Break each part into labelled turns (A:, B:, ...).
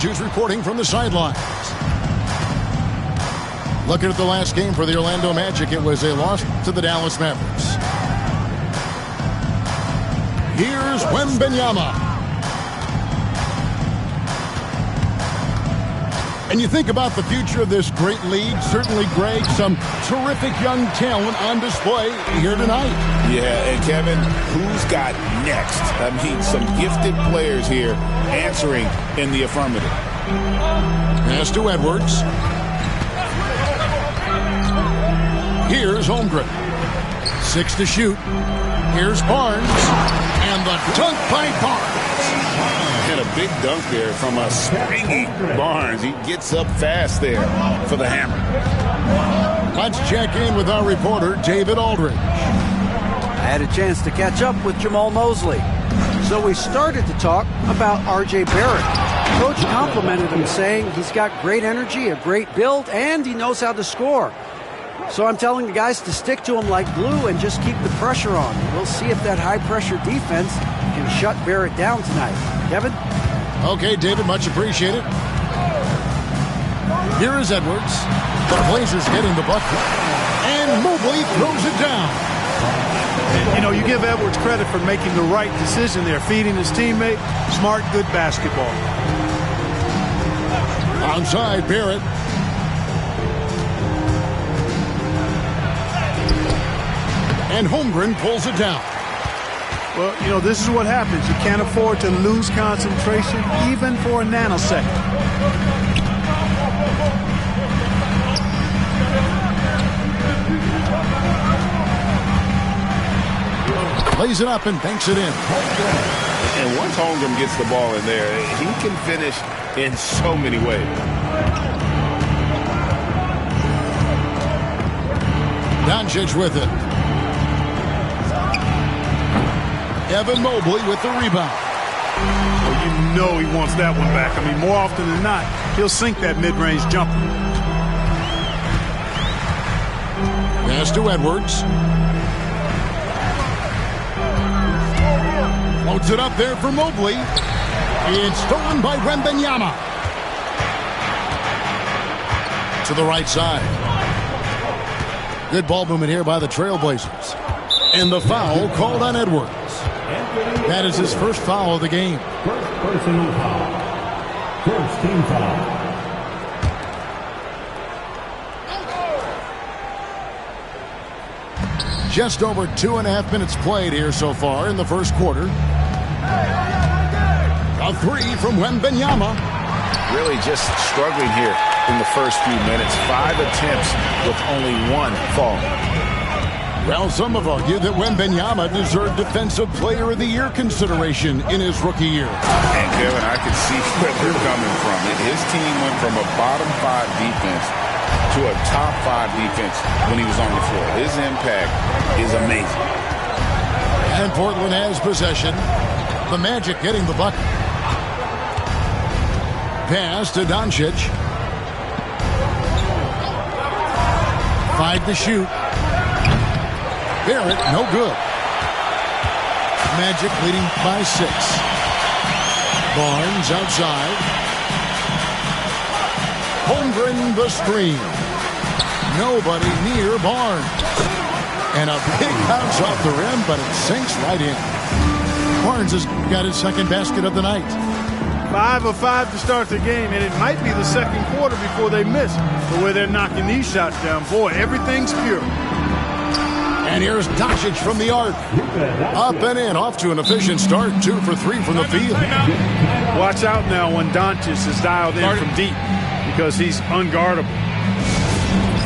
A: Who's reporting from the sidelines. Looking at the last game for the Orlando Magic, it was a loss to the Dallas Mavericks. Here's Wembanyama. And you think about the future of this great league, certainly, Greg, some terrific young talent on display here tonight.
B: Yeah, and Kevin, who's got next? I mean, some gifted players here answering in the affirmative.
A: Pass to Edwards. Here's Holmgren. 6 to shoot. Here's Barnes. And the dunk by Barnes.
B: And a big dunk there from a springy Barnes. He gets up fast there for the hammer.
C: Let's check in with our reporter, David Aldridge.
D: I had a chance to catch up with Jamal Mosley. So we started to talk about R.J. Barrett. Coach complimented him, saying he's got great energy, a great build, and he knows how to score. So I'm telling the guys to stick to him like glue and just keep the pressure on. We'll see if that high-pressure defense can shut Barrett down tonight. Kevin?
A: Okay, David, much appreciated. Here is Edwards. The Blazers getting the bucket. And Mobley throws it down.
C: And, you know, you give Edwards credit for making the right decision there, feeding his teammate. Smart, good basketball.
A: Onside, Barrett. And Holmgren pulls it down.
C: Well, you know, this is what happens. You can't afford to lose concentration even for a nanosecond.
A: Lays it up and banks it in.
B: And once Holmgren gets the ball in there, he can finish in so many ways.
A: Doncic with it. Evan Mobley with the rebound.
C: Well, you know he wants that one back. I mean, more often than not, he'll sink that mid-range jumper.
A: Pass to Edwards. Loads it up there for Mobley. It's stolen by Wembanyama. To the right side. Good ball movement here by the Trailblazers. And the foul called on Edwards. That is his first foul of the game.
E: First personal foul. First team foul.
A: Just over 2.5 minutes played here so far in the first quarter. A three from Wembanyama.
B: Really just struggling here in the first few minutes. 5 attempts with only 1 fall.
A: Well, some have argued that Wembanyama deserved Defensive Player of the Year consideration in his rookie year.
B: And Kevin, I can see where they're coming from. His team went from a bottom 5 defense to a top 5 defense when he was on the floor. His impact is amazing.
A: And Portland has possession. The Magic getting the bucket. Pass to Doncic. 5 to shoot. Barrett, no good. Magic leading by 6. Barnes outside. Holmgren the screen. Nobody near Barnes. And a big bounce off the rim, but it sinks right in. Barnes has got his second basket of the night.
C: 5 of 5 to start the game, and it might be the second quarter before they miss. The way they're knocking these shots down, boy, everything's pure.
A: And here's Doncic from the arc. Up and in, off to an efficient start. 2 for 3 from the field.
C: Watch out now when Doncic is dialed in from deep, because he's unguardable.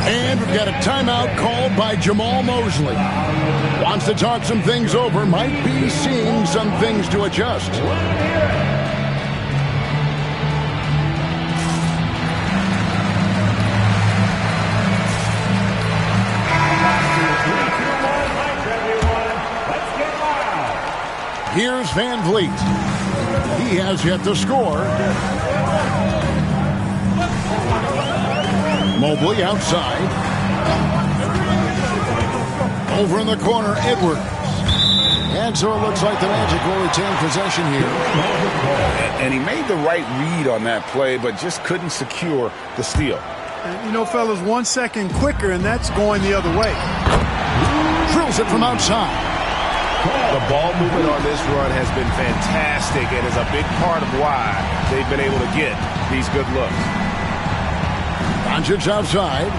A: And we've got a timeout called by Jamal Mosley. Wants to talk some things over. Might be seeing some things to adjust. Here's Van Vliet. He has yet to score. Mobley outside. Over in the corner, Edwards. And so it looks like the Magic will retain possession here.
B: And he made the right read on that play, but just couldn't secure the steal.
C: And, you know, fellas, 1 second quicker, and that's going the other way.
A: Drills it from outside.
F: The ball movement on this run has been fantastic and is a big part of why they've been able to get these good looks.
A: Doncic outside.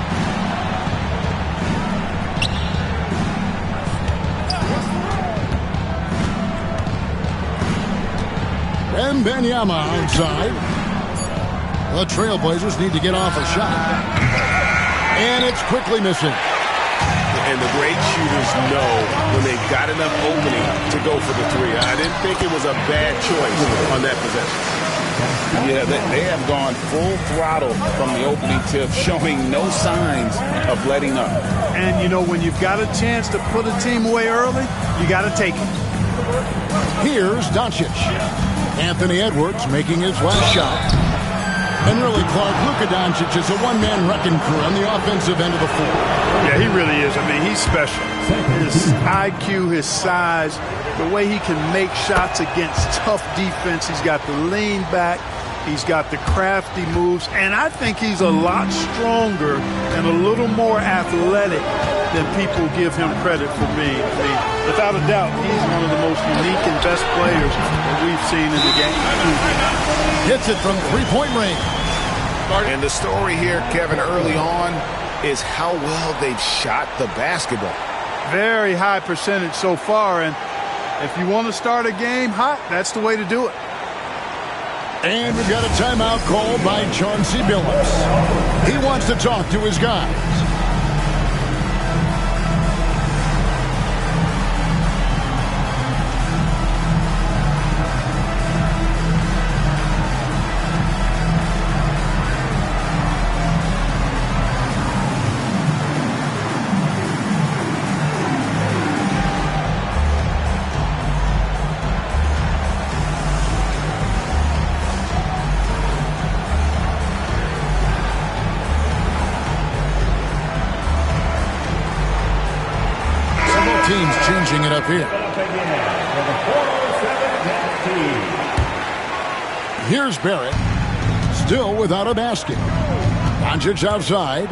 A: Wembanyama outside. The Trailblazers need to get off a shot. And it's quickly missing.
F: And the great shooters know when they've got enough opening to go for the three. I didn't think it was a bad choice on that possession.
B: Yeah, they have gone full throttle from the opening tip, showing no signs of letting up.
C: And, you know, when you've got a chance to put a team away early, you got to take it.
A: Here's Doncic. Anthony Edwards making his last shot. And really, Clark, Luka Doncic is a one-man wrecking crew on the offensive end of the floor.
C: Yeah, he really is. I mean, he's special. His IQ, his size, the way he can make shots against tough defense. He's got the lean back. He's got the crafty moves. And I think he's a lot stronger and a little more athletic than people give him credit for being. I mean, without a doubt, he's one of the most unique and best players that we've seen in the game.
A: Hits it from three-point range.
F: And the story here, Kevin, early on is how well they've shot the basketball.
C: Very high percentage so far, and if you want to start a game hot, that's the way to do it.
A: And we've got a timeout called by Chauncey Billups. He wants to talk to his guys. Teams changing it up here. Here's Barrett, still without a basket. Doncic outside.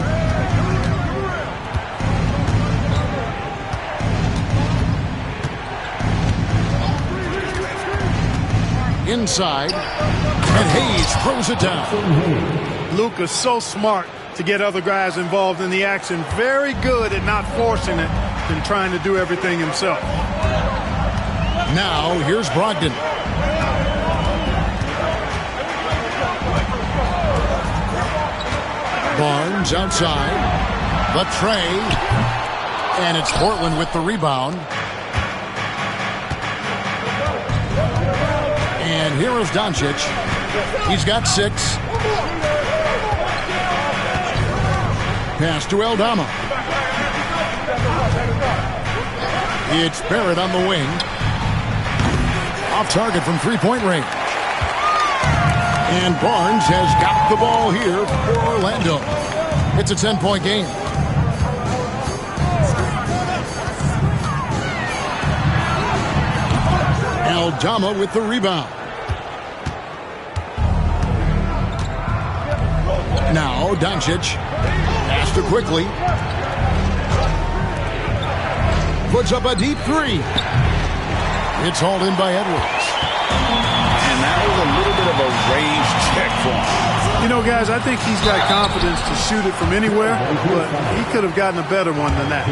A: Inside, and Hayes throws it down.
C: Luka's so smart to get other guys involved in the action. Very good at not forcing it and trying to do everything himself.
A: Now, here's Brogdon. Barnes outside. The tray. And it's Portland with the rebound. And here is Doncic. He's got 6. Pass to Aldama. It's Barrett on the wing. Off target from three-point range. And Barnes has got the ball here for Orlando. It's a 10-point game. Aldama with the rebound. Now Doncic. Pass to quickly. Puts up a deep 3. It's hauled in by Edwards.
B: And that was a little bit of a range check for him.
C: You know, guys, I think he's got confidence to shoot it from anywhere, but he could have gotten a better one than that.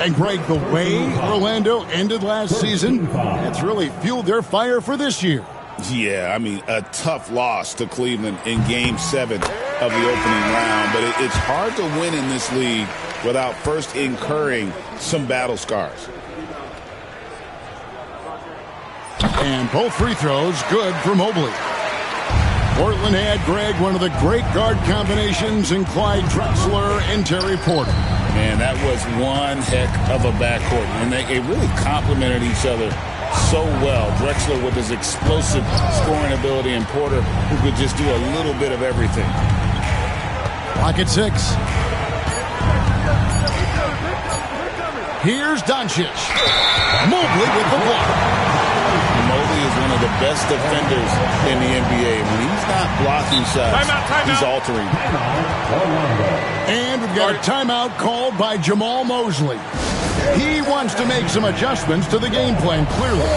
A: And Greg, the way Orlando ended last season, it's really fueled their fire for this year.
B: Yeah, I mean, a tough loss to Cleveland in Game 7 of the opening round, but it's hard to win in this league without first incurring some battle scars.
A: And both free throws good for Mobley. Portland had, Greg, one of the great guard combinations in Clyde Drexler and Terry Porter.
B: Man, that was one heck of a backcourt, and they really complemented each other so well. Drexler with his explosive scoring ability, and Porter who could just do a little bit of everything.
A: Clock at 6. Here's Doncic. Mobley with the block.
B: Mobley is one of the best defenders in the NBA. When he's not blocking shots, he's altering.
A: And we've got a timeout called by Jamal Mosley. He wants to make some adjustments to the game plan, clearly.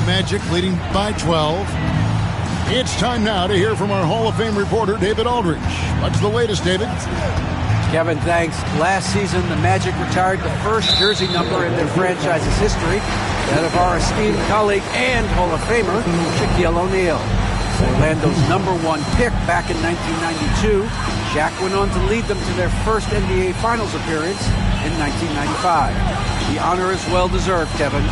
A: Magic leading by 12. It's time now to hear from our Hall of Fame reporter, David Aldridge. What's the latest, David?
D: Kevin, thanks. Last season, the Magic retired the first jersey number in their franchise's history, that of our esteemed colleague and Hall of Famer, Shaquille O'Neal. Orlando's #1 pick back in 1992, Shaq went on to lead them to their first NBA Finals appearance in 1995. The honor is well-deserved, Kevin.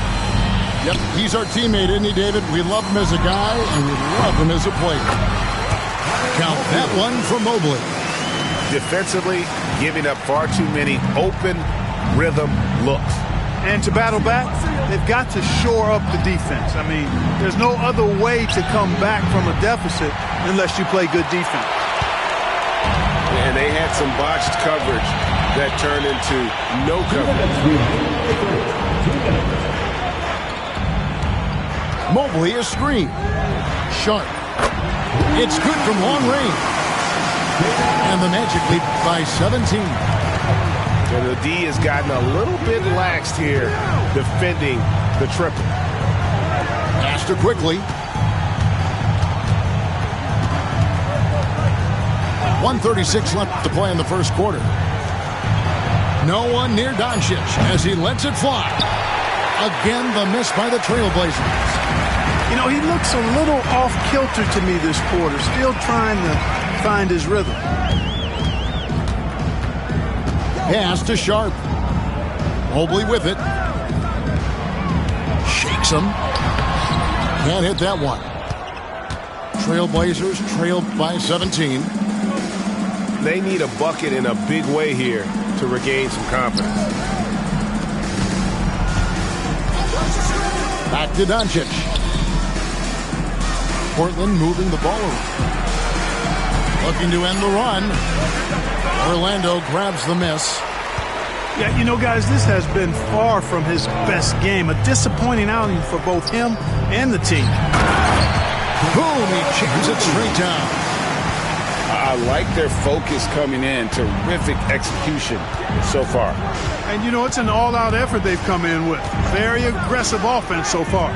A: Yep, he's our teammate, isn't he, David? We love him as a guy, and we love him as a player. Count that one for Mobley.
F: Defensively, giving up far too many open rhythm looks.
C: And to battle back, they've got to shore up the defense. I mean, there's no other way to come back from a deficit unless you play good defense.
F: And they had some botched coverage that turned into no coverage.
A: Mobley a screen. Sharp. It's good from long range. And the Magic lead by 17.
F: And the D has gotten a little bit laxed here defending the triple.
A: Faster quickly. 1:36 left to play in the first quarter. No one near Doncic as he lets it fly. Again, the miss by the Trailblazers.
C: You know, he looks a little off-kilter to me this quarter, still trying to find his rhythm.
A: Pass to Sharp. Mobley with it. Shakes him. Can't hit that one. Trailblazers trailed by 17.
F: They need a bucket in a big way here to regain some confidence.
A: Back to Doncic. Portland moving the ball around. Looking to end the run. Orlando grabs the miss.
C: Yeah, you know, guys, this has been far from his best game. A disappointing outing for both him and the team.
A: Boom, he chips it straight down.
B: I like their focus coming in. Terrific execution so far.
C: And, you know, it's an all-out effort they've come in with. Very aggressive offense so far.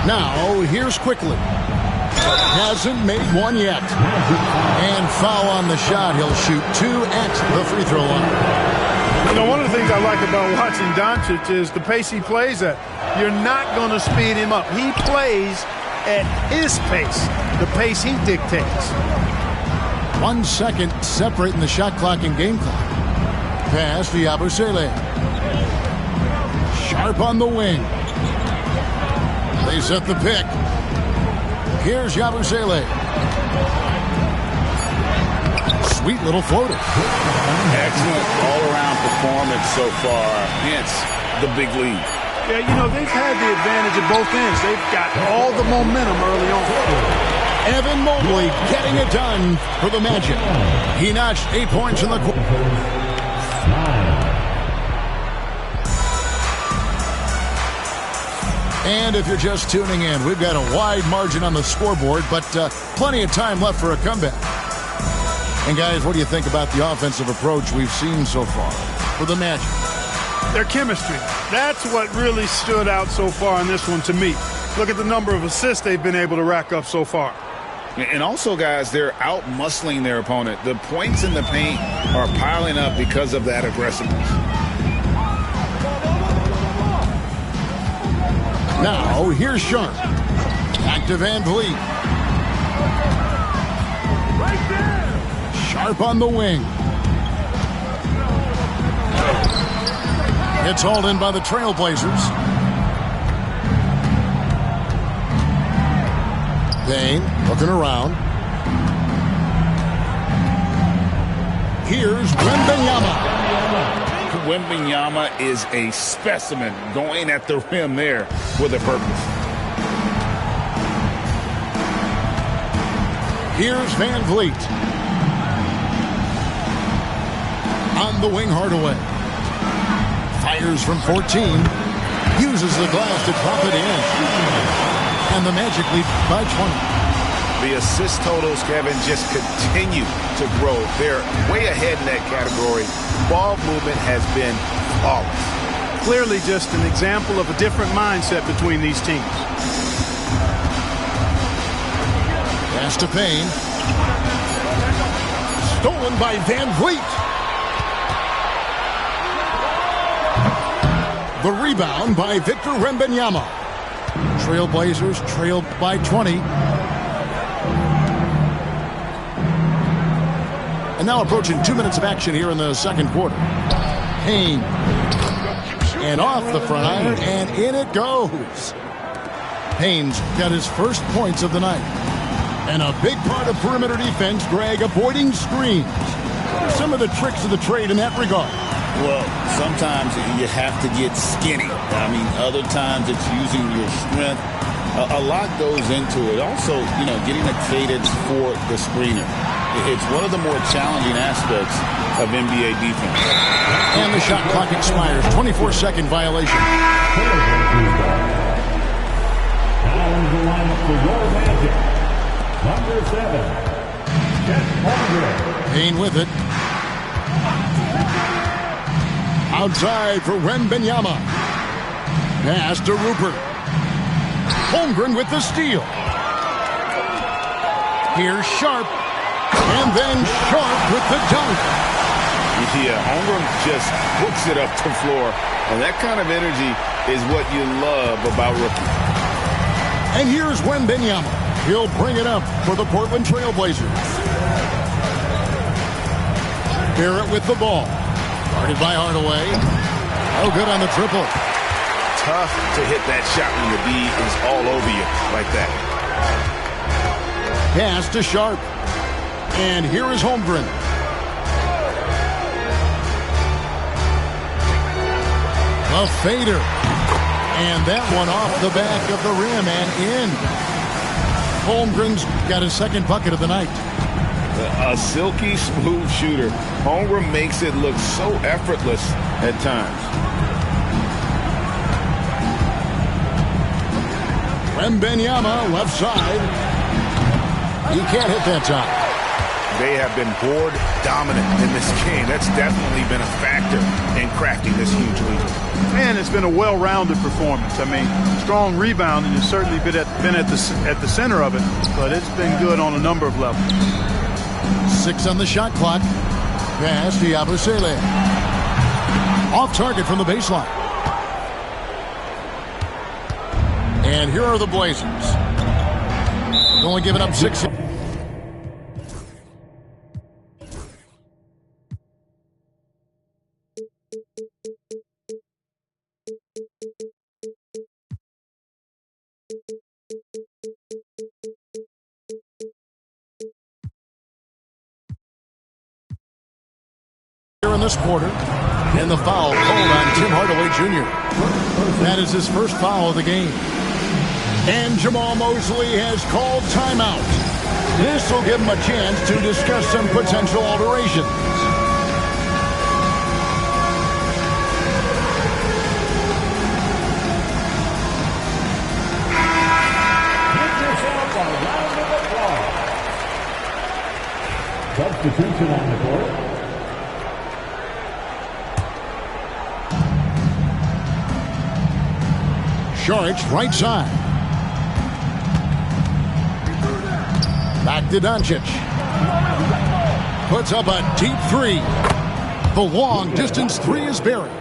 A: Now, here's quickly. Hasn't made one yet. And foul on the shot. He'll shoot 2 at the free throw line.
C: You know, one of the things I like about watching Doncic is the pace he plays at. You're not going to speed him up. He plays at his pace, the pace he dictates.
A: 1 second separating the shot clock and game clock. Pass to Yabusele. Sharp on the wing. They set the pick. Here's Yabusele. Sweet little floater.
B: Excellent all-around performance so far. Hence the big lead.
C: Yeah, you know, they've had the advantage at both ends. They've got all the momentum early on.
A: Evan Mobley getting it done for the Magic. He notched 8 points in the quarter. And if you're just tuning in, we've got a wide margin on the scoreboard, but plenty of time left for a comeback. And guys, what do you think about the offensive approach we've seen so far for the Magic?
C: Their chemistry. That's what really stood out so far in this one to me. Look at the number of assists they've been able to rack up so far.
B: And also, guys, they're out-muscling their opponent. The points in the paint are piling up because of that aggressiveness.
A: Now, here's Sharp. Back to Van Vliet. Sharp on the wing. It's hauled in by the Trailblazers. Dane looking around. Here's Wembanyama.
B: Wembanyama is a specimen going at the rim there with a purpose.
A: Here's Van Vliet. On the wing, Hardaway. Fires from 14. Uses the glass to drop it in. And the Magic lead by 20.
F: The assist totals, Kevin, just continue to grow. They're way ahead in that category. Ball movement has been flawless.
C: Clearly just an example of a different mindset between these teams.
A: Pass to Payne. Stolen by Van Vliet. The rebound by Victor Wembanyama. Trailblazers trailed by 20. And now approaching 2 minutes of action here in the second quarter. Payne. And off the front iron, and in it goes. Payne's got his first points of the night. And a big part of perimeter defense, Greg, avoiding screens. What are some of the tricks of the trade in that regard?
B: Well, sometimes you have to get skinny. I mean, other times it's using your strength. A lot goes into it. Also, getting a cadence for the screener. It's one of the more challenging aspects of NBA defense.
A: And the shot clock expires. 24-second violation.
E: Now in the lineup for your Magic. Number 7, Chet Holmgren.
A: Payne with it. Outside for Wembanyama. Pass to Rupert. Holmgren with the steal. Here's Sharp. And then Sharp with the dunk.
F: Yeah, Holmgren just hooks it up the floor. And that kind of energy is what you love about rookies.
A: And here's Wembanyama. He'll bring it up for the Portland Trailblazers. Barrett with the ball. Guarded by Hardaway. Oh, good on the triple.
F: Tough to hit that shot when the D is all over you like that.
A: Pass to Sharp. And here is Holmgren. A fader. And that one off the back of the rim and in. Holmgren's got his second bucket of the night.
F: A silky smooth shooter. Holmgren makes it look so effortless at times.
A: Wembanyama left side. He can't hit that time.
F: They have been board dominant in this game. That's definitely been a factor in crafting this huge lead.
C: And it's been a well-rounded performance. I mean, strong rebounding has certainly been at the center of it, but it's been good on a number of levels.
A: 6 on the shot clock. Pass to Yabusele. Off target from the baseline. And here are the Blazers. Only giving up 6. Here in this quarter, and the foul called on Tim Hardaway Jr. That is his first foul of the game. And Jamal Mosley has called timeout. This will give him a chance to discuss some potential alterations.
E: Give yourself a round of applause. Substitution on the court.
A: Saric, right side. Back to Doncic. Puts up a deep 3. The long distance 3 is buried.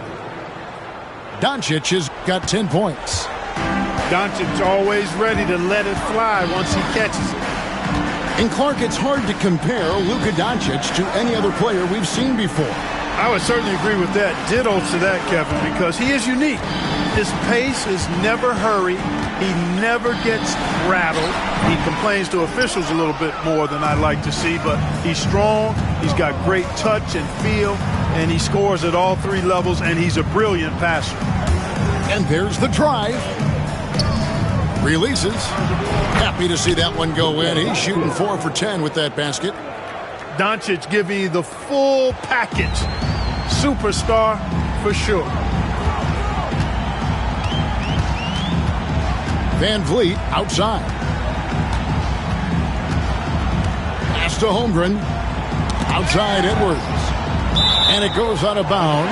A: Doncic has got 10 points.
C: Doncic always ready to let it fly once he catches it.
A: And Clark, it's hard to compare Luka Doncic to any other player we've seen before.
C: I would certainly agree with that. Ditto to that, Kevin, because he is unique. His pace is never hurried. He never gets rattled. He complains to officials a little bit more than I'd like to see, but he's strong. He's got great touch and feel, and he scores at all three levels, and he's a brilliant passer.
A: And there's the drive. Releases. Happy to see that one go in. He's shooting 4 for 10 with that basket.
C: Doncic giving you the full package. Superstar for sure.
A: Van Vliet outside. Pass to Holmgren. Outside Edwards. And it goes out of bounds.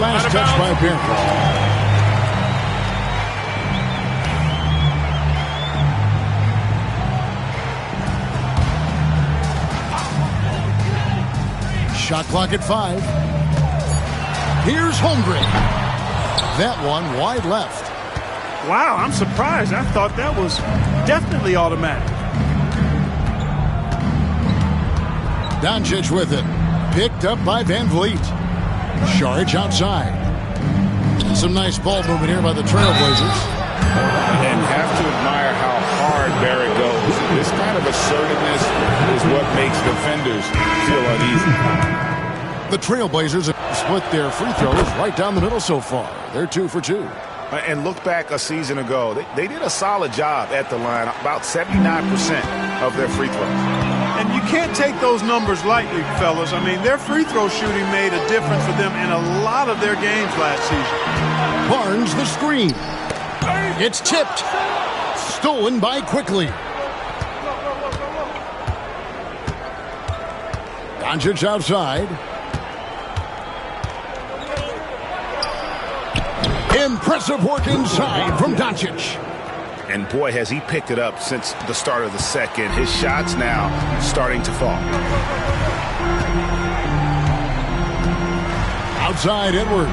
A: Last touch by Barrett. Shot clock at 5. Here's Holmgren. That one wide left.
C: Wow, I'm surprised. I thought that was definitely automatic.
A: Doncic with it. Picked up by Van Vliet. Saric outside. Some nice ball movement here by the Trailblazers.
B: And have to admire how hard Barrett goes. This kind of assertiveness is what makes defenders feel uneasy.
A: The Trailblazers have split their free throws right down the middle so far. They're 2 for 2.
F: And look back a season ago. They did a solid job at the line, about 79% of their free throws.
C: And you can't take those numbers lightly, fellas. I mean, their free throw shooting made a difference for them in a lot of their games last season.
A: Barnes the screen. It's tipped. Stolen by Quickly. Doncic outside. Impressive work inside from Doncic.
F: And boy, has he picked it up since the start of the second. His shots now starting to fall.
A: Outside Edwards.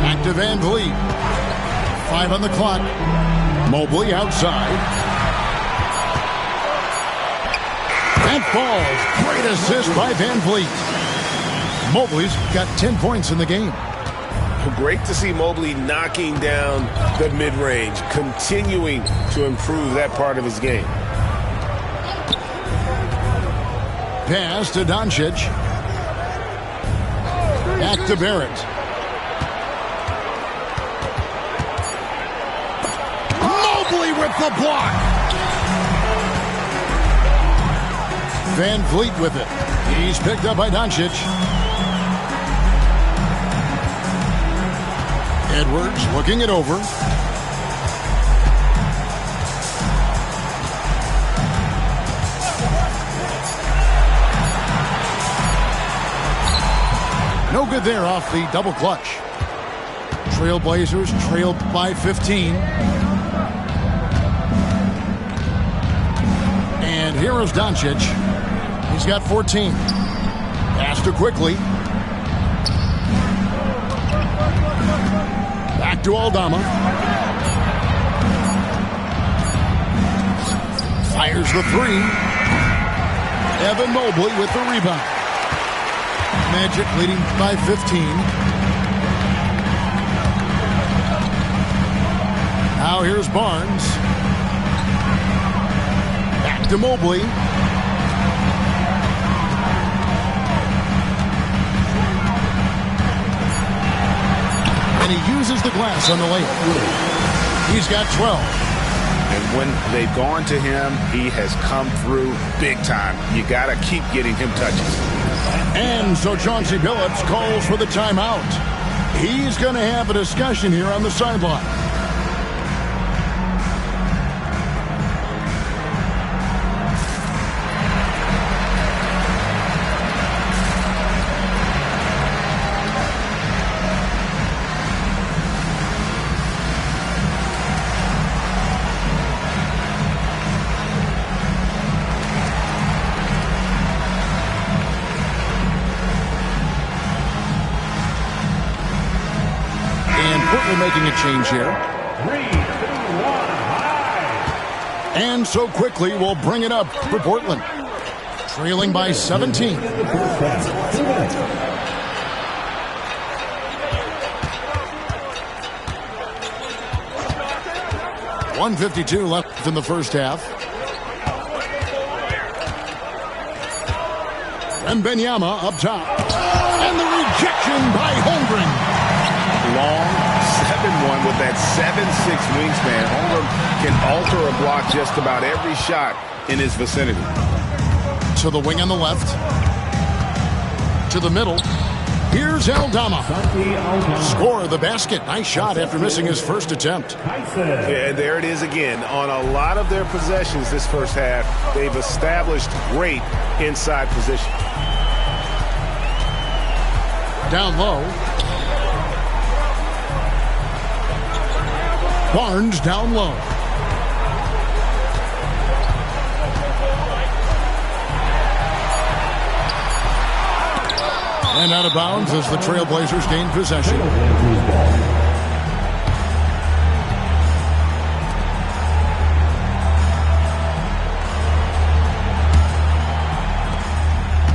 A: Back to Van Vliet. 5 on the clock. Mobley outside. And falls. Great assist by Van Vliet. Mobley's got 10 points in the game.
F: Great to see Mobley knocking down the mid-range, continuing to improve that part of his game.
A: Pass to Doncic. Back to Barrett. Mobley with the block. Van Vliet with it. He's picked up by Doncic. Edwards looking it over. No good there off the double clutch. Trailblazers trailed by 15. And here is Doncic. He's got 14. Pass to Quickly. Back to Aldama. Fires the 3. Evan Mobley with the rebound. Magic leading by 15. Now here's Barnes. Back to Mobley. And he uses the glass on the layup. He's got 12.
F: And when they've gone to him, he has come through big time. You got to keep getting him touches.
A: And so Chauncey Billups calls for the timeout. He's going to have a discussion here on the sideline. change here.
E: 3, 2, 1, high.
A: And so quickly we'll bring it up for Portland. Trailing by 17. 1:52 left in the first half. Wembanyama up top. And the rejection by Holmgren.
F: Long 7-1 with that 7'6" wingspan. Holmgren can alter a block just about every shot in his vicinity.
A: To the wing on the left. To the middle. Here's Aldama. Score the basket. Nice shot after missing his first attempt.
F: Yeah, there it is again. On a lot of their possessions this first half, they've established great inside position.
A: Down low. Barnes down low. And out of bounds as the Trailblazers gain possession.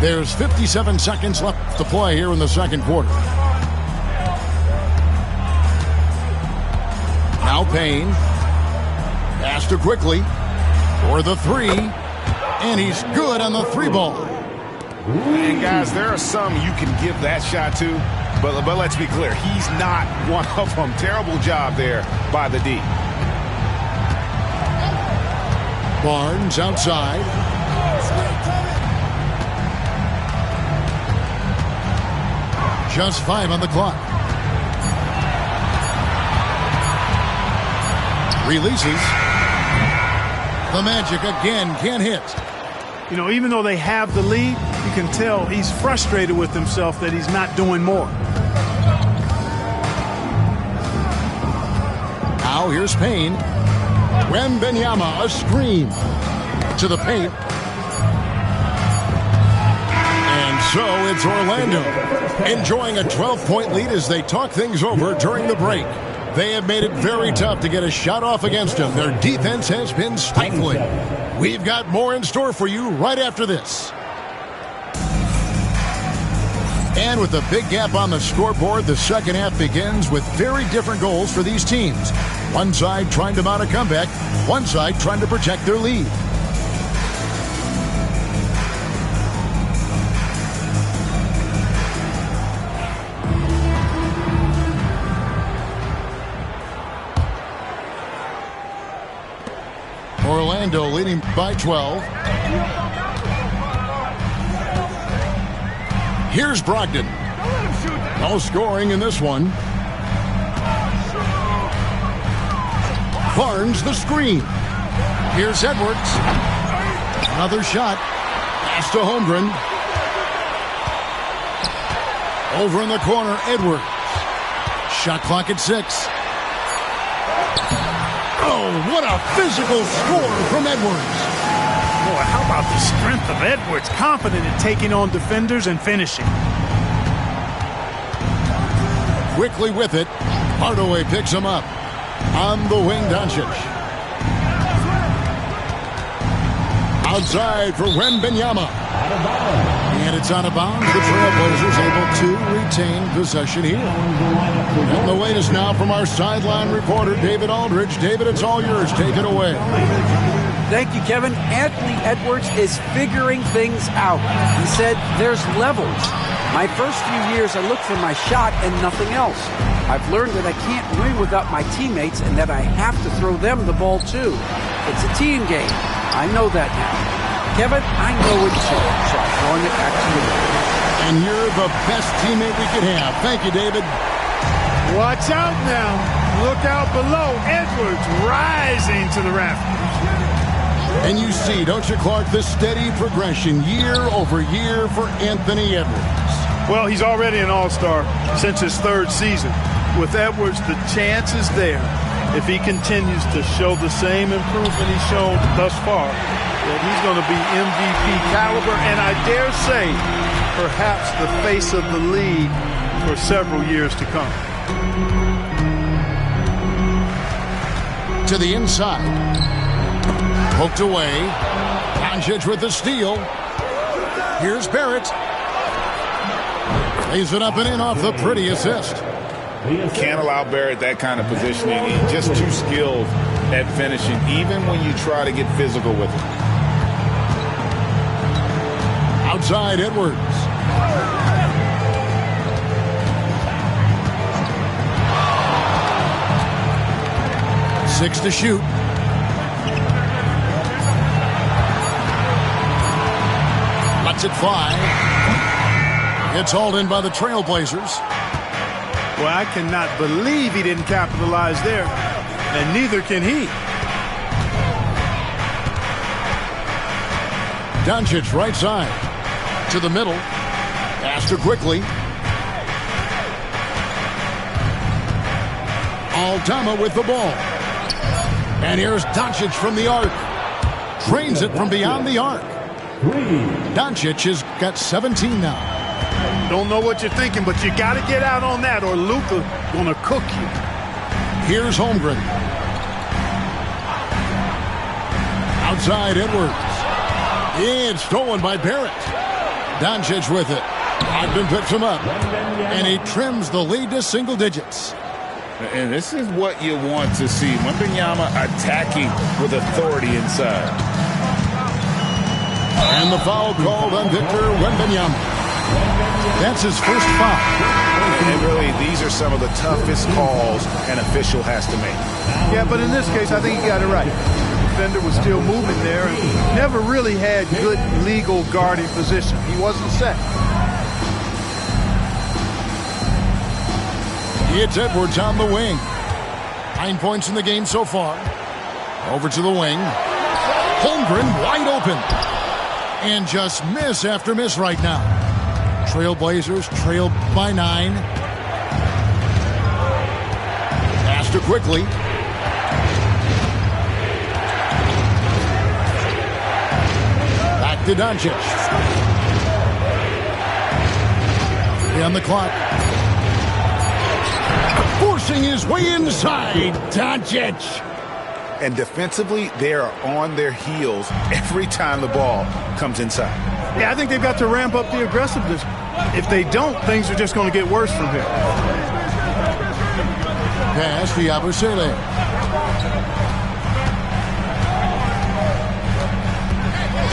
A: There's 57 seconds left to play here in the second quarter. Now Payne. Pass to Quickly for the three. And he's good on the three ball.
F: And guys, there are some you can give that shot to, but let's be clear, he's not one of them. Terrible job there by the D.
A: Barnes outside. Just 5 on the clock. Releases. The Magic again can't hit.
C: You know, even though they have the lead, you can tell he's frustrated with himself that he's not doing more.
A: Now here's Payne. Wembanyama, a screen to the paint. And so it's Orlando enjoying a 12-point lead as they talk things over during the break. They have made it very tough to get a shot off against them. Their defense has been stifling. We've got more in store for you right after this. And with a big gap on the scoreboard, the second half begins with very different goals for these teams. One side trying to mount a comeback, one side trying to protect their lead. Orlando leading by 12. Here's Brogdon. No scoring in this one. Barnes the screen. Here's Edwards. Another shot. Pass to Holmgren. Over in the corner, Edwards. Shot clock at 6. Oh, what a physical score from Edwards.
C: Boy, how about the strength of Edwards? Confident in taking on defenders and finishing.
A: Quickly with it. Hardaway picks him up. On the wing, Doncic. Outside for Wembanyama. And it's out of bounds. The Trailblazers able to retain possession here. And the latest now from our sideline reporter, David Aldridge. David, it's all yours. Take it away.
D: Thank you, Kevin. Anthony Edwards is figuring things out. He said there's levels. My first few years, I looked for my shot and nothing else. I've learned that I can't win without my teammates and that I have to throw them the ball too. It's a team game. I know that now. Kevin, I know it too, so I'm throwing it back to you.
A: And you're the best teammate we could have. Thank you, David.
C: Watch out now. Look out below. Edwards rising to the rafters.
A: And you see, don't you, Clark, the steady progression year over year for Anthony Edwards.
C: Well, he's already an all-star since his third season. With Edwards, the chance is there, if he continues to show the same improvement he's shown thus far, that he's going to be MVP caliber, and I dare say, perhaps the face of the league for several years to come.
A: To the inside. Poked away. Doncic with the steal. Here's Barrett. Lays it up and in off the pretty assist.
B: Can't allow Barrett that kind of positioning. He's just too skilled at finishing, even when you try to get physical with him.
A: Outside Edwards. Six to shoot. Lets it fly. It's hauled in by the Trailblazers.
C: Well, I cannot believe he didn't capitalize there, and neither can he.
A: Doncic right side. To the middle. Pass to quickly. Aldama with the ball. And here's Doncic from the arc. Drains it from beyond the arc. Doncic has got 17 now.
C: Don't know what you're thinking, but you got to get out on that or Luka gonna cook you.
A: Here's Holmgren. Outside Edwards. It's stolen by Barrett. Doncic with it. Ogden picks him up. And he trims the lead to single digits.
B: And this is what you want to see. Wembanyama attacking with authority inside.
A: And the foul called on Victor Wembanyama. That's his first foul.
B: And really, these are some of the toughest calls an official has to make.
C: Yeah, but in this case, I think he got it right. The defender was still moving there and never really had good legal guarding position. He wasn't set.
A: It's Edwards on the wing. 9 points in the game so far. Over to the wing. Holmgren wide open. And just miss after miss right now. Trailblazers trail by 9. Pass to quickly. Back to Doncic. 3 on the clock. Forcing his way inside. Doncic.
B: And defensively, they are on their heels every time the ball comes inside.
C: Yeah, I think they've got to ramp up the aggressiveness. If they don't, things are just going to get worse from here.
A: Pass to Yabusele.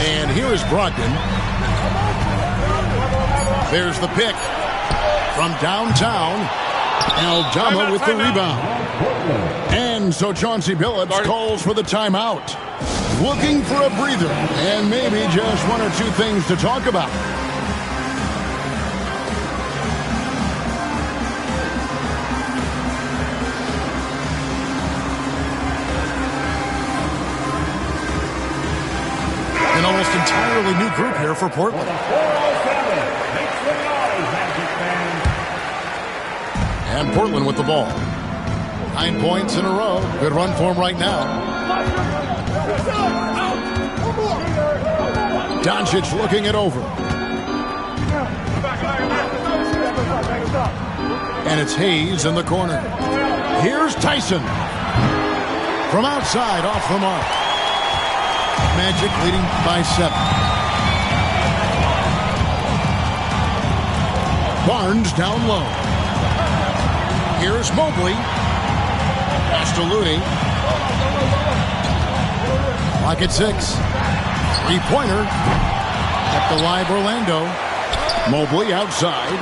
A: And here is Brogdon. There's the pick from downtown. Aldama with the rebound. And so Chauncey Billups calls for the timeout. Looking for a breather and maybe just one or two things to talk about. An almost entirely new group here for Portland. And Portland with the ball. 9 points in a row. Good run for him right now. Doncic looking it over. And it's Hayes in the corner. Here's Tyson. From outside, off the mark. Magic leading by 7. Barnes down low. Here's Mobley. Pass to Looney. Clock at 6. Three-pointer. Kept alive Orlando. Mobley outside.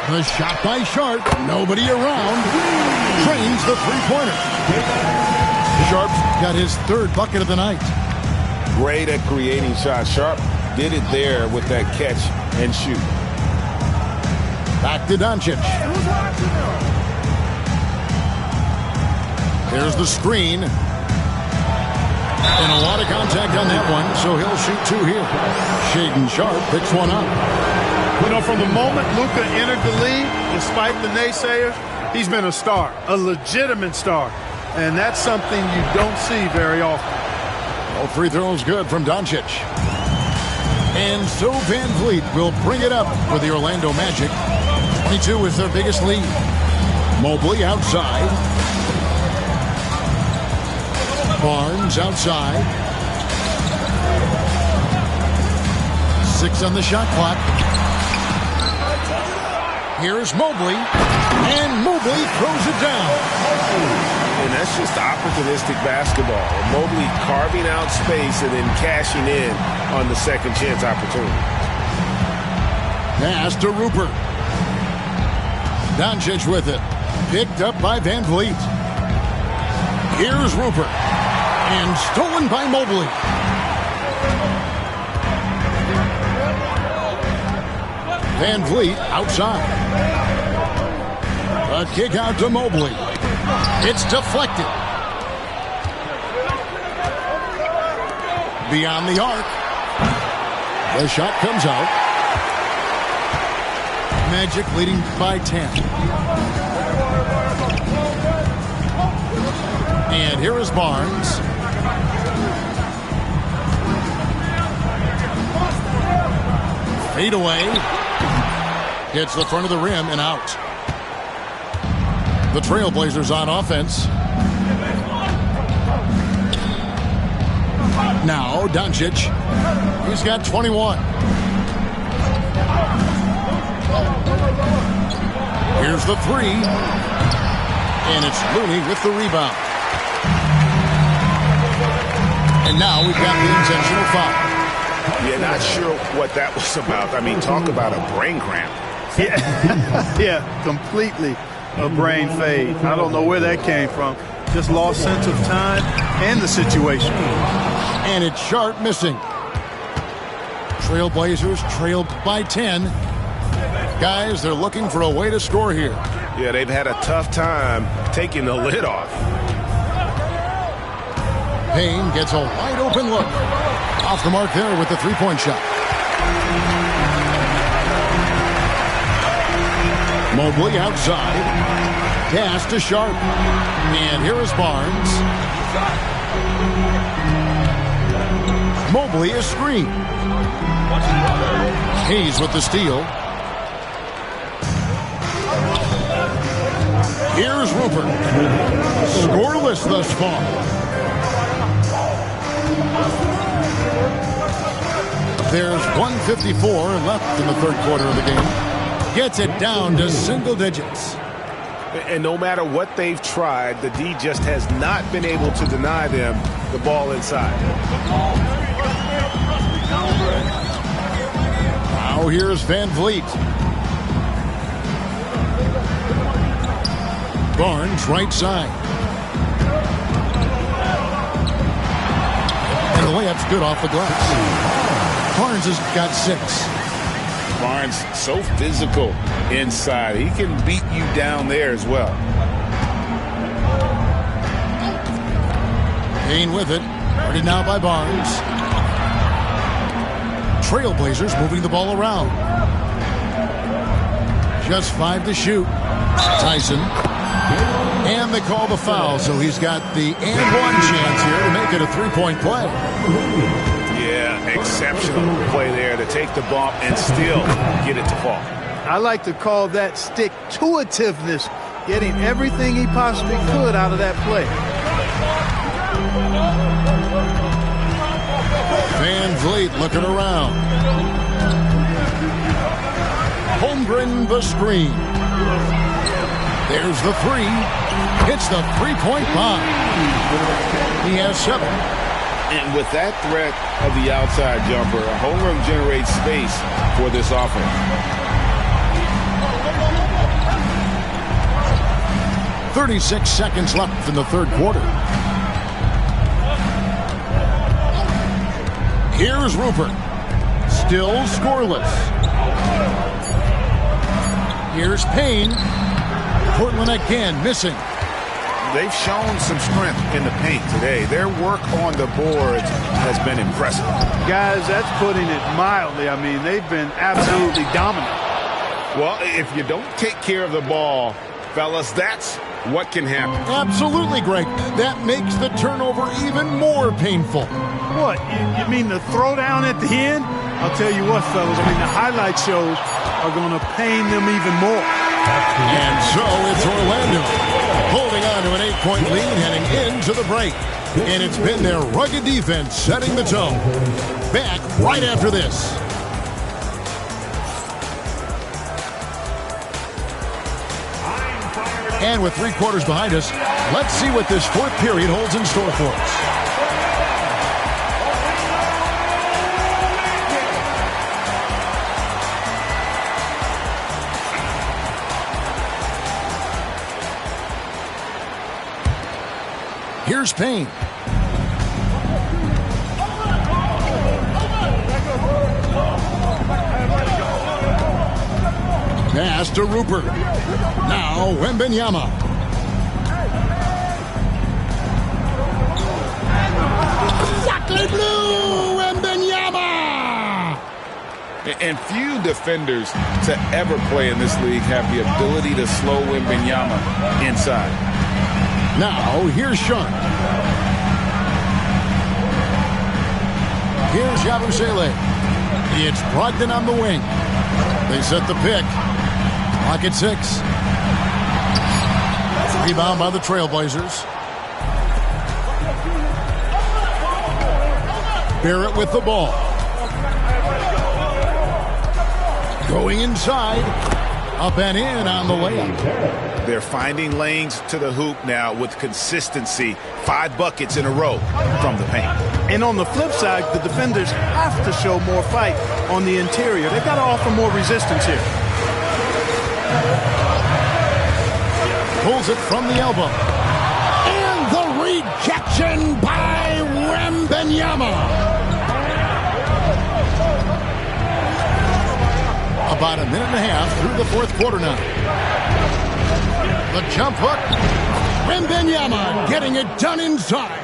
A: The shot by Sharp. Nobody around. Trains the three-pointer. Sharp's got his third bucket of the night.
B: Great at creating shots. Sharp did it there with that catch and shoot.
A: Back to Doncic. There's the screen. And a lot of contact on that one, so he'll shoot 2 here. Shaedon Sharp picks one up.
C: You know, from the moment Luka entered the league, despite the naysayers, he's been a star, a legitimate star. And that's something you don't see very often.
A: All free throws good from Doncic. And so Van Vliet will bring it up for the Orlando Magic. 22 is their biggest lead. Mobley outside. Barnes outside. 6 on the shot clock. Here's Mobley. And Mobley throws it down.
F: And that's just opportunistic basketball. Mobley carving out space and then cashing in on the second chance opportunity.
A: Pass to Rupert. Doncic with it. Picked up by Van Vliet. Here's Rupert. And stolen by Mobley. Van Vliet outside. A kick out to Mobley. It's deflected. Beyond the arc. The shot comes out. Magic leading by 10. And here is Barnes. Fade away. Hits the front of the rim and out. The Trailblazers on offense. Now Doncic. He's got 21. Here's the 3. And it's Looney with the rebound. And now we've got the intentional foul.
F: Yeah, not sure what that was about. I mean, talk about a brain cramp.
C: Yeah, completely a brain fade. I don't know where that came from. Just lost sense of time and the situation.
A: And it's Sharp missing. Trailblazers trailed by 10. Guys, they're looking for a way to score here.
F: Yeah, they've had a tough time taking the lid off.
A: Payne gets a wide open look. Off the mark there with the three-point shot. Mobley outside. Pass to Sharp. And here is Barnes. Mobley is screened. Hayes with the steal. Here's Rupert. Scoreless thus far. There's 1:54 left in the third quarter of the game. Gets it down to single digits.
F: And no matter what they've tried, the D just has not been able to deny them the ball inside.
A: Now here's Van Vliet. Barnes right side. And the layup's good off the glass. Barnes has got 6.
B: Barnes so physical inside. He can beat you down there as well.
A: Payne with it. Guarded now by Barnes. Trailblazers moving the ball around. Just 5 to shoot. Tyson. And they call the foul, so he's got the and one chance here to make it a three-point play.
F: Yeah, exceptional play there to take the bump and still get it to fall.
C: I like to call that stick-to-itiveness, getting everything he possibly could out of that play.
A: Van Vliet looking around. Holmgren the screen. There's the 3. Hits the three-point bomb. He has 7.
B: And with that threat of the outside jumper, Holmgren generates space for this offense.
A: 36 seconds left in the third quarter. Here's Rupert. Still scoreless. Here's Payne. Portland again missing.
B: They've shown some strength in the paint today. Their work on the boards has been impressive.
C: Guys, that's putting it mildly. I mean, they've been absolutely dominant.
F: Well, if you don't take care of the ball, fellas, that's what can happen.
A: Absolutely, Greg. That makes the turnover even more painful.
C: What, you mean the throwdown at the end? I'll tell you what, fellas, I mean, the highlight shows are going to pain them even more.
A: And so it's Orlando holding on to an 8-point lead heading into the break. And it's been their rugged defense setting the tone. Back right after this. And with 3 quarters behind us, let's see what this fourth period holds in store for us. Here's Payne. Pass to Rupert. Now Wembanyama. Sacre bleu, Wembanyama!
B: And few defenders to ever play in this league have the ability to slow Wembanyama inside.
A: Now, here's Sharp. Here's Yabusele. It's Brogdon on the wing. They set the pick. Clock at 6. Rebound by the Trailblazers. Barrett with the ball. Going inside. Up and in on the layup.
F: They're finding lanes to the hoop now with consistency. 5 buckets in a row from the paint.
C: And on the flip side, the defenders have to show more fight on the interior. They've got to offer more resistance here.
A: Pulls it from the elbow. And the rejection by Wembanyama. About a minute and a half through the fourth quarter now. The jump hook. Wembanyama getting it done inside.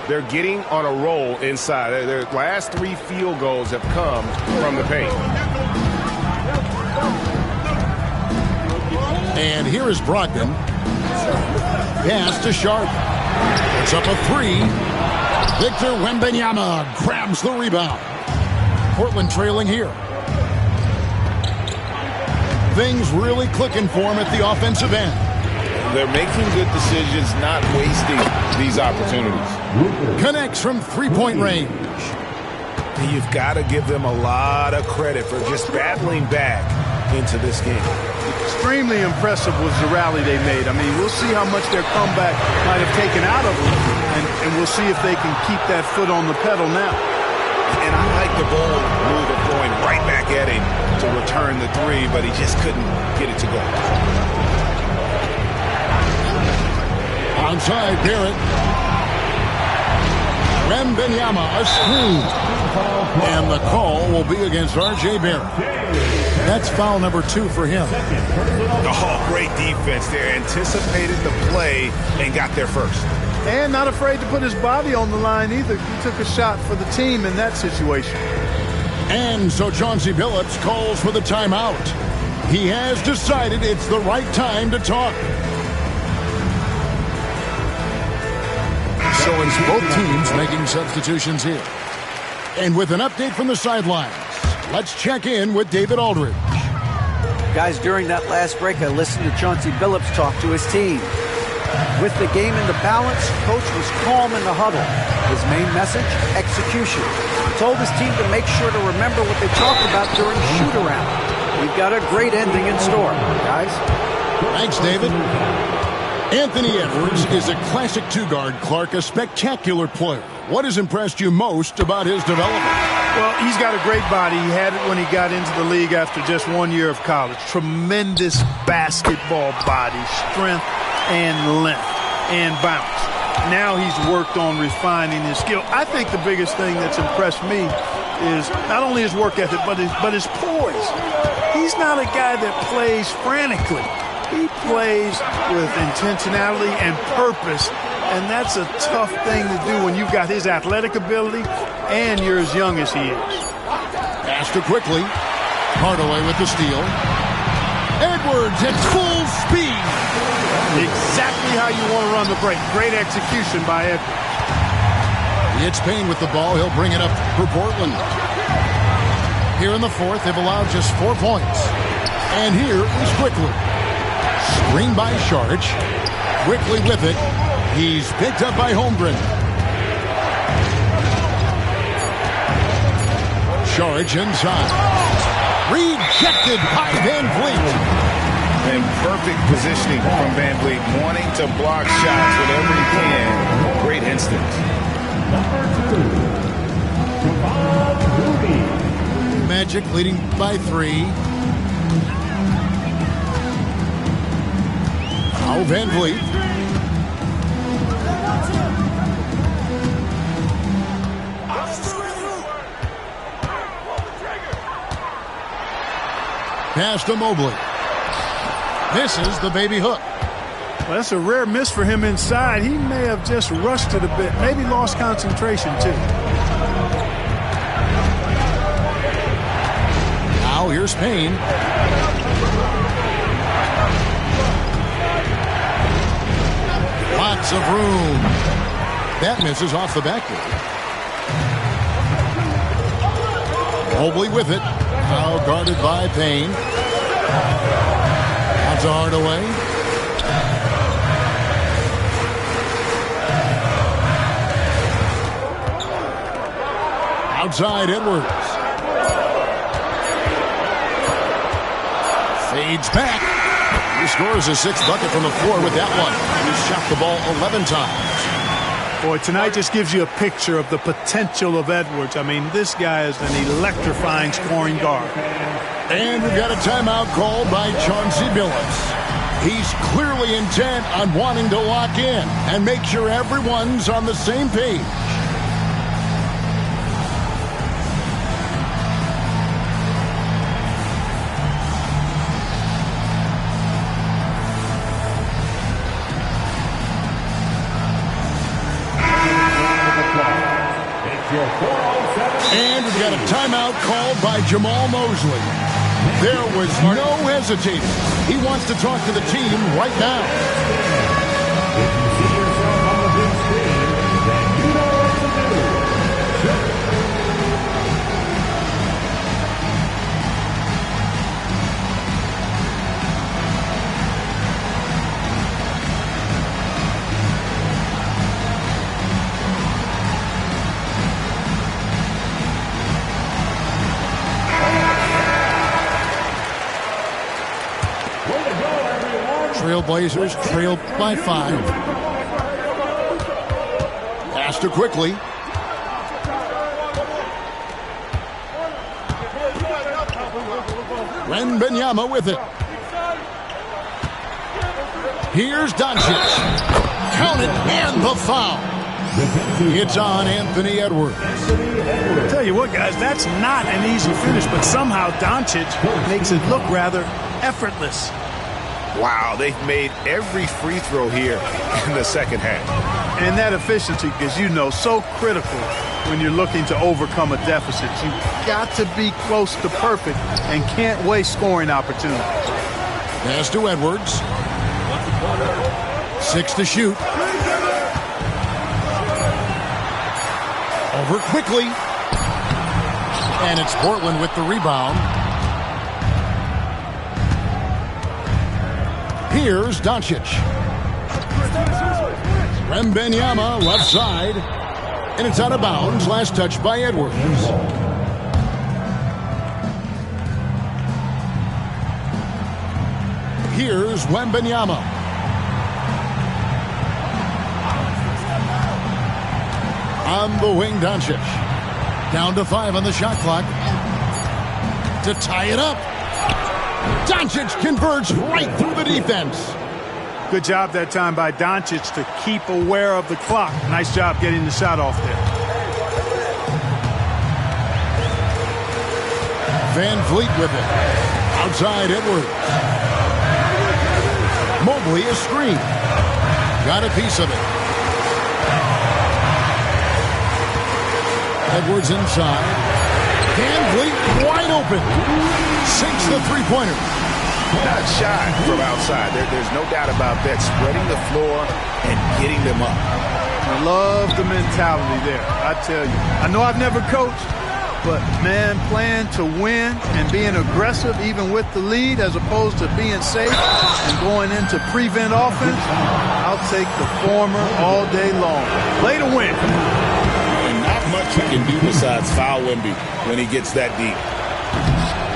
F: They're getting on a roll inside. Their last 3 field goals have come from the paint.
A: And here is Brogdon. Pass to Sharp. It's up a 3. Victor Wembanyama grabs the rebound. Portland trailing here. Things really clicking for him at the offensive end.
B: They're making good decisions, not wasting these opportunities.
A: Connects from 3-point range.
F: You've got to give them a lot of credit for just battling back into this game.
C: Extremely impressive was the rally they made. I mean, we'll see how much their comeback might have taken out of them, and we'll see if they can keep that foot on the pedal now.
F: And I like the bold move of going right back at him to return the 3, but he just couldn't get it to go.
A: Outside Barrett. Wembanyama a screen. And the call will be against R.J. Barrett. That's foul number 2 for him.
F: Oh, great defense there. Anticipated the play and got there first.
C: And not afraid to put his body on the line either. He took a shot for the team in that situation.
A: And so Chauncey Billups calls for the timeout. He has decided it's the right time to talk. So it's both teams making substitutions here. And with an update from the sidelines, let's check in with David Aldridge.
D: Guys, during that last break, I listened to Chauncey Billups talk to his team. With the game in the balance, coach was calm in the huddle. His main message, execution. He told his team to make sure to remember what they talked about during shoot-around. We've got a great ending in store, guys.
A: Thanks, David. Anthony Edwards is a classic 2-guard. Clark, a spectacular player. What has impressed you most about his development?
C: Well, he's got a great body. He had it when he got into the league after just 1 year of college. Tremendous basketball body, strength, and length, and bounce. Now he's worked on refining his skill. I think the biggest thing that's impressed me is not only his work ethic, but his poise. He's not a guy that plays frantically. He plays with intentionality and purpose, and that's a tough thing to do when you've got his athletic ability and you're as young as he is.
A: Passed it quickly. Hardaway with the steal. Edwards at full speed.
C: Exactly how you want to run the break. Great execution by Edwards.
A: It's Payne with the ball. He'll bring it up for Portland. Here in the fourth, they've allowed just 4 points. And here is Quickly. Screen by Sharch. Quickly with it. He's picked up by Holmgren. Charge inside. Rejected by Van Vliet.
G: And perfect positioning from Van Vliet, wanting to block shots whenever he can. Great instinct.
A: Magic leading by 3. Now Van Vliet. Pass to Mobley. Misses the baby hook.
C: Well, that's a rare miss for him inside. He may have just rushed it a bit. Maybe lost concentration, too.
A: Now here's Payne. Lots of room. That misses off the backboard. Mobley with it. Now guarded by Payne. That's Hardaway. Outside Edwards. Fades back. He scores his 6th bucket from the floor with that one. He's shot the ball 11 times.
C: Boy, tonight just gives you a picture of the potential of Edwards. I mean, this guy is an electrifying scoring guard.
A: And we've got a timeout called by Chauncey Billups. He's clearly intent on wanting to lock in and make sure everyone's on the same page. And we've got a timeout called by Jamal Mosley. There was no hesitating. He wants to talk to the team right now.
E: If you see yourself on the big screen, then you know what to do.
A: Trailblazers trailed by 5. Pass to quickly. Wembanyama with it. Here's Doncic. Count it, and the foul. It's on Anthony Edwards.
C: I'll tell you what, guys, that's not an easy finish, but somehow Doncic makes it look rather effortless.
G: Wow, they've made every free throw here in the second half.
C: And that efficiency is, you know, so critical when you're looking to overcome a deficit. You've got to be close to perfect and can't waste scoring opportunities.
A: Pass to Edwards. 6 to shoot. Over quickly. And it's Portland with the rebound. Here's Doncic. Wembanyama left side. And it's out of bounds. Last touch by Edwards. Here's Wembanyama. On the wing, Doncic. Down to 5 on the shot clock. To tie it up. Doncic converts right through the defense.
C: Good job that time by Doncic to keep aware of the clock. Nice job getting the shot off there.
A: Van Vliet with it. Outside Edwards. Mobley a screen. Got a piece of it. Edwards inside. Van Vliet wide open. Sinks the three-pointer.
G: Not shy from outside. There's no doubt about that. Spreading the floor and getting them up.
C: I love the mentality there. I tell you. I know I've never coached, But, man, playing to win and being aggressive even with the lead as opposed to being safe and going into prevent offense, I'll take the former all day long. Play to win.
B: And not much he can do besides foul Wemby when he gets that deep.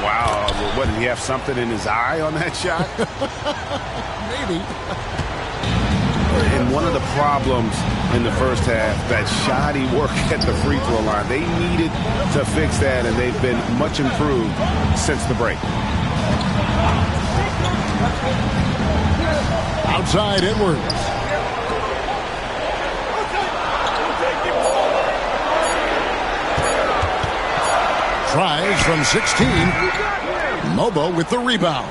F: Wow. What, did he have something in his eye on that shot?
A: Maybe.
F: And one of the problems in the first half, that shoddy work at the free throw line. They needed to fix that, and they've been much improved since the break.
A: Outside Edwards. Tries from 16. Mobo with the rebound.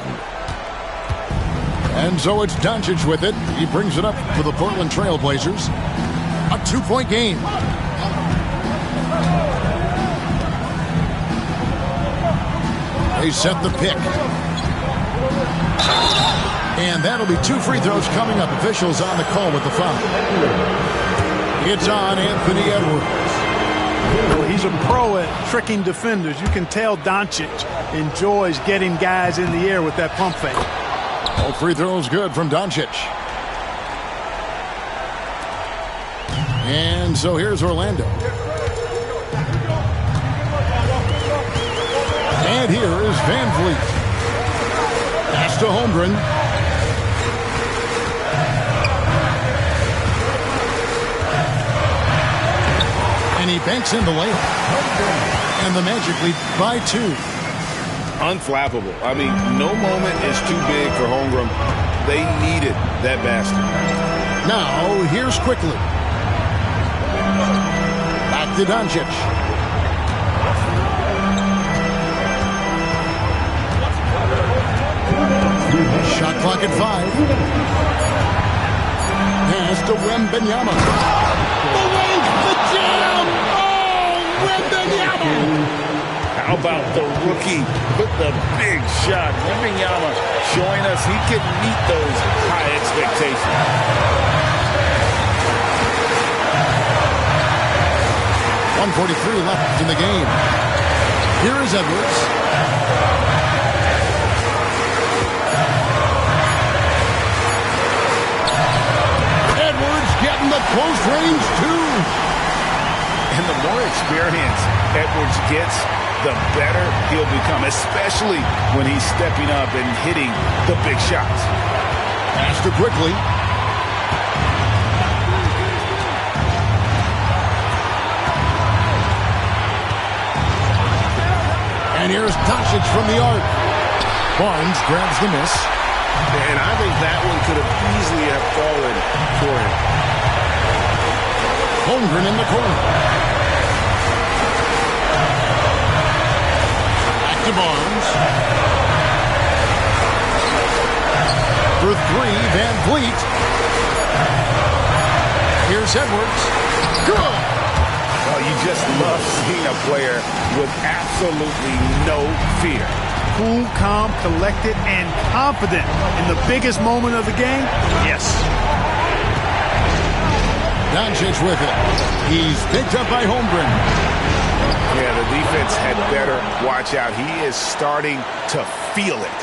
A: And so it's Doncic with it. He brings it up for the Portland Trail Blazers. A 2-point game. They set the pick. And that'll be 2 free throws coming up. Officials on the call with the foul. It's on Anthony Edwards.
C: He's a pro at tricking defenders. You can tell Doncic enjoys getting guys in the air with that pump fake.
A: All free throws good from Doncic. And so here's Orlando. And here is Van Vliet. Pass to Holmgren. And he banks in the layup. And the Magic lead by 2.
G: Unflappable. I mean, no moment is too big for Holmgren. They needed that basket.
A: Now, here's Quickly. Back to Doncic. Shot clock at 5. Pass to Wembanyama. The jam! Oh, Wembanyama!
B: How about the rookie with the big shot? Wembanyama showing us he can meet those high expectations.
A: 1:43 left in the game. Here is Edwards. Edwards getting the close range too.
G: And the more experience Edwards gets, the better he'll become, especially when he's stepping up and hitting the big shots.
A: Pass to Quickly. And here's Doncic from the arc. Barnes grabs the miss.
F: And I think that one could have easily have fallen for him.
A: Holmgren in the corner. Back to Barnes. For 3, Van Vliet. Here's Edwards. Good.
G: Well, you just love seeing a player with absolutely no fear.
C: Cool, calm, collected, and confident in the biggest moment of the game? Yes.
A: Doncic with it. He's picked up by Holmgren.
F: Yeah, the defense had better watch out. He is starting to feel it.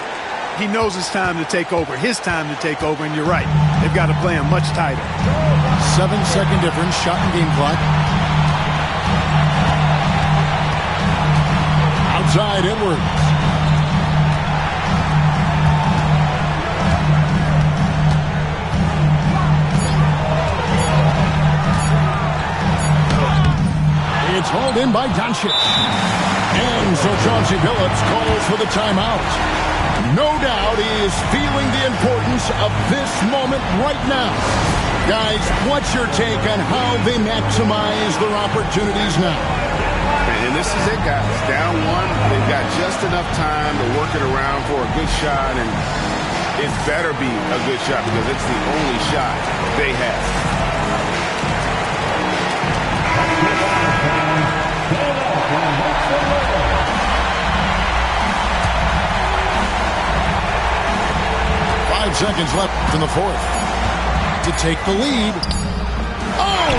C: He knows it's time to take over. His time to take over, and you're right. They've got to play him much tighter.
A: 7-second difference, shot and game clock. Outside Edwards. It's hauled in by Doncic. And so Chauncey Billups calls for the timeout. No doubt he is feeling the importance of this moment right now. Guys, what's your take on how they maximize their opportunities now?
F: And this is it, guys. Down 1, they've got just enough time to work it around for a good shot, and it better be a good shot because it's the only shot they have.
A: Seconds left in the 4th to take the lead. Oh,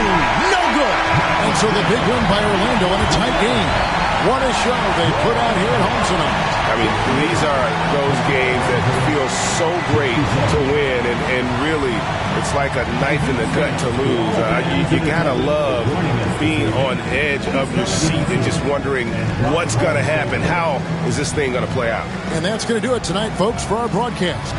A: no good. And so the big win by Orlando in a tight game. What a show they put out here at home tonight.
F: I mean, these are those games that feel so great to win, and really, it's like a knife in the gut to lose. You gotta love being on edge of your seat and just wondering what's gonna happen. How is this thing gonna play out?
A: And that's going to do it tonight, folks, for our broadcast.